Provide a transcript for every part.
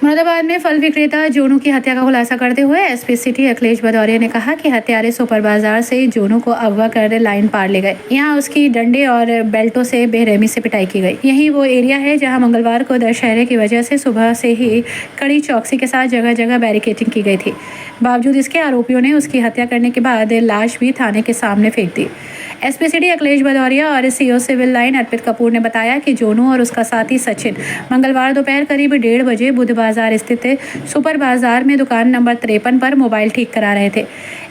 मुरादाबाद में फल विक्रेता जोनू की हत्या का खुलासा करते हुए एसपी सिटी अखिलेश भदौरिया ने कहा कि हत्यारे सुपर बाजार से जोनू को अगवा कर लाइन पार ले गए। यहां उसकी डंडे और बेल्टों से बेरहमी से पिटाई की गई। यही वो एरिया है जहां मंगलवार को दशहरे की वजह से सुबह से ही कड़ी चौकसी के साथ जगह जगह बैरिकेडिंग की गई थी। बावजूद इसके आरोपियों ने उसकी हत्या करने के बाद लाश भी थाने के सामने फेंक दी। एसपी सिटी अखिलेश भदौरिया और CO civil line Arpit Kapoor ने बताया कि जोनू और उसका साथी सचिन मंगलवार दोपहर करीब 1:30 बजे बुध बाजार स्थित सुपर बाजार में दुकान नंबर 53 पर मोबाइल ठीक करा रहे थे।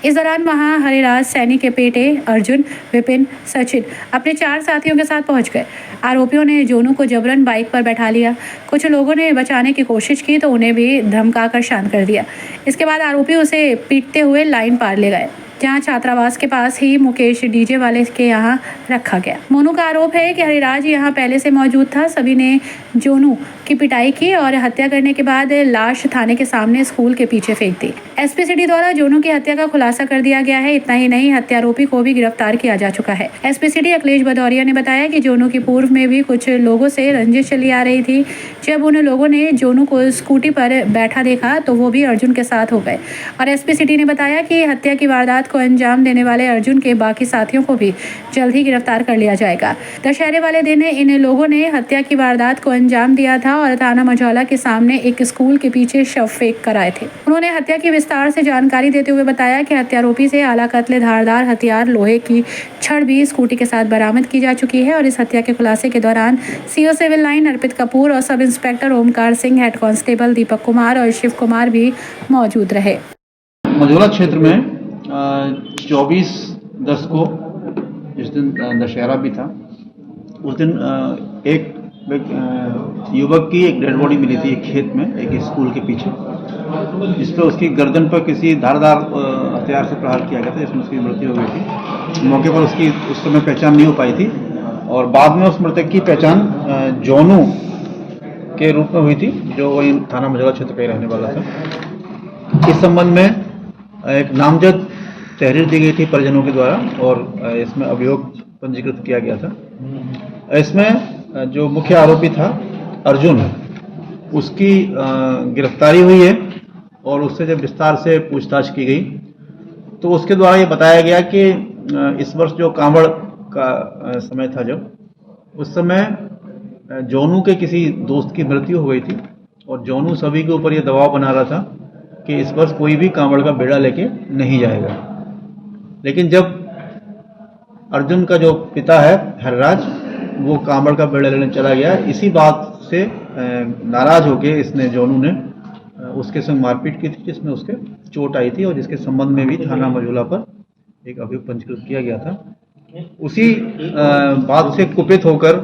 इस दौरान वहां हरिराज सैनी के बेटे अर्जुन, विपिन, सचिन अपने 4 साथियों के साथ पहुंच गए। आरोपियों ने जोनू को जबरन बाइक पर बैठा लिया। कुछ लोगों ने बचाने की कोशिश की तो उन्हें भी धमकाकर शांत कर दिया। इसके बाद आरोपी उसे पीटते हुए लाइन पार ले गए, जहां छात्रावास के पास ही मुकेश डीजे वाले के यहां रखा गया। मोनू का आरोप है कि हरिराज यहां पहले से मौजूद था। सभी ने जोनू की पिटाई की और हत्या करने के बाद लाश थाने के सामने स्कूल के पीछे फेंक दी। एसपी सिटी द्वारा जोनू की हत्या का खुलासा कर दिया गया है। इतना ही नहीं, हत्यारोपी को भी गिरफ्तार किया जा चुका है। एसपी सिटी अखिलेश भदौरिया ने बताया कि जोनू की पूर्व में भी कुछ लोगों से रंजिश चली आ रही थी। जब उन लोगों ने जोनू को स्कूटी पर बैठा देखा तो वो भी अर्जुन के साथ हो गए। और एसपी सिटी ने बताया कि हत्या की वारदात को अंजाम देने वाले अर्जुन के बाकी साथियों को भी जल्द ही गिरफ्तार कर लिया जाएगा। दशहरे वाले दिन इन लोगों ने हत्या की वारदात को अंजाम दिया था और थाना मझौला के सामने एक स्कूल के पीछे शव फेंक कर आए थे। उन्होंने हत्या की विस्तार से जानकारी देते हुए बताया कि हत्यारोपी से आला कत्ले धारदार हथियार, लोहे की छड़ भी स्कूटी के साथ बरामद की जा चुकी है। और इस हत्या के खुलासे के दौरान CO civil line Arpit Kapoor और sub inspector Omkar Singh, head constable Deepak Kumar और शिव कुमार भी मौजूद रहे। मझौला क्षेत्र में 24/10 को जिस दिन दशहरा भी था, उस दिन एक युवक की एक डेड बॉडी मिली थी एक खेत में, एक स्कूल के पीछे, जिस पर उसकी गर्दन पर किसी धारदार हथियार से प्रहार किया गया था, जिसमें उसकी मृत्यु हो गई थी। मौके पर उसकी उस समय पहचान नहीं हो पाई थी और बाद में उस मृतक की पहचान जोनू के रूप में हुई थी, जो वही थाना मझौला क्षेत्र का रहने वाला था। इस संबंध में एक नामजद तहरीर दी गई थी परिजनों के द्वारा और इसमें अभियोग पंजीकृत किया गया था। इसमें जो मुख्य आरोपी था अर्जुन, उसकी गिरफ्तारी हुई है और उससे जब विस्तार से पूछताछ की गई तो उसके द्वारा ये बताया गया कि इस वर्ष जो कांवड़ का समय था, जब उस समय जोनू के किसी दोस्त की मृत्यु हो गई थी और जोनू सभी के ऊपर ये दबाव बना रहा था कि इस वर्ष कोई भी कांवड़ का बेड़ा लेके नहीं जाएगा। लेकिन जब अर्जुन का जो पिता है हरिराज, वो कांवड़ का बेड़ा लेने चला गया, इसी बात से नाराज होकर इसने जोनू ने उसके संग मारपीट की थी, जिसमें उसके चोट आई थी और जिसके संबंध में भी थाना मझौला पर एक अभियोग पंजीकृत किया गया था। उसी बात से कुपित होकर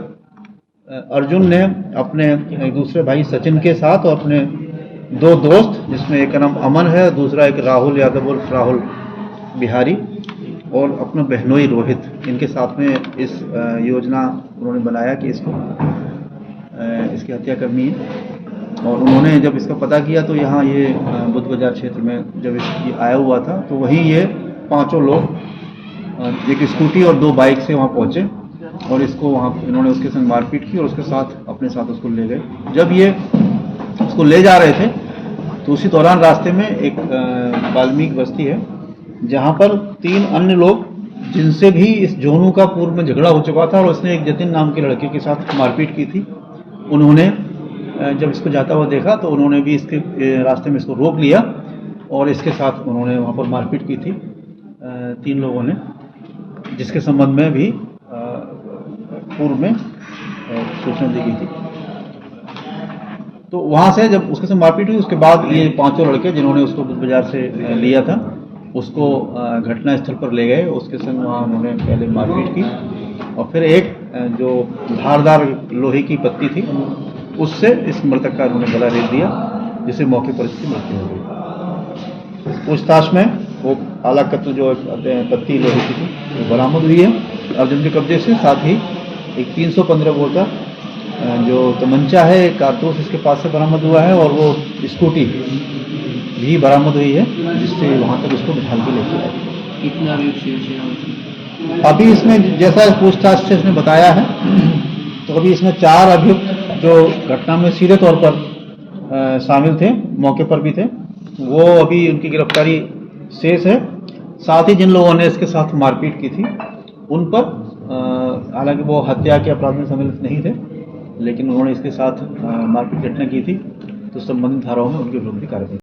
अर्जुन ने अपने दूसरे भाई सचिन के साथ और अपने 2 दोस्त, जिसमें एक का नाम अमन है, दूसरा एक राहुल यादव और राहुल बिहारी, और अपना बहनोई रोहित, इनके साथ में इस योजना उन्होंने बनाया कि इसकी हत्या करनी है। और उन्होंने जब इसका पता किया तो यहाँ ये बुध बाजार क्षेत्र में जब ये आया हुआ था तो वहीं ये 5 लोग एक स्कूटी और 2 बाइक से वहाँ पहुँचे और इसको वहाँ इन्होंने उसके संग मारपीट की और उसके साथ अपने साथ उसको ले गए। जब ये उसको ले जा रहे थे तो उसी दौरान रास्ते में एक वाल्मीकि बस्ती है, जहाँ पर 3 अन्य लोग, जिनसे भी इस जोनू का पूर्व में झगड़ा हो चुका था और उसने एक जतिन नाम के लड़के के साथ मारपीट की थी, उन्होंने जब इसको जाता हुआ देखा तो उन्होंने भी इसके रास्ते में इसको रोक लिया और इसके साथ उन्होंने वहाँ पर मारपीट की थी 3 लोगों ने, जिसके संबंध में भी पूर्व में सूचना दी गई थी। तो वहाँ से जब उसके साथ मारपीट हुई, उसके बाद ये 5 लड़के जिन्होंने उसको बुध बाजार से लिया था, उसको घटना स्थल पर ले गए। उसके संग वहाँ उन्होंने पहले मारपीट की और फिर एक जो धारदार लोहे की पत्ती थी, उससे इस मृतक का उन्होंने गला रेत दिया, जिससे मौके पर इसकी मृत्यु हो गई। पूछताछ में वो आला कत्ल जो पत्ती लोहे की थी वो बरामद हुई है अर्जुन के कब्जे से। साथ ही एक 315 बोर का जो तमंचा है, एक कारतूस इसके पास से बरामद हुआ है और वो स्कूटी भी बरामद हुई है, जिससे वहाँ तक उसको बिठा के लेके आए। कितना अभी इसमें जैसा पूछताछ से इसने बताया है तो अभी इसमें 4 अभियुक्त जो घटना में सीधे तौर पर शामिल थे, मौके पर भी थे, वो अभी उनकी गिरफ्तारी शेष है। साथ ही जिन लोगों ने इसके साथ मारपीट की थी उन पर, हालांकि वो हत्या के अपराध में सम्मिलित नहीं थे, लेकिन उन्होंने इसके साथ मारपीट घटना की थी, तो संबंधित धाराओं में उनके विरुद्ध भी कार्रवाई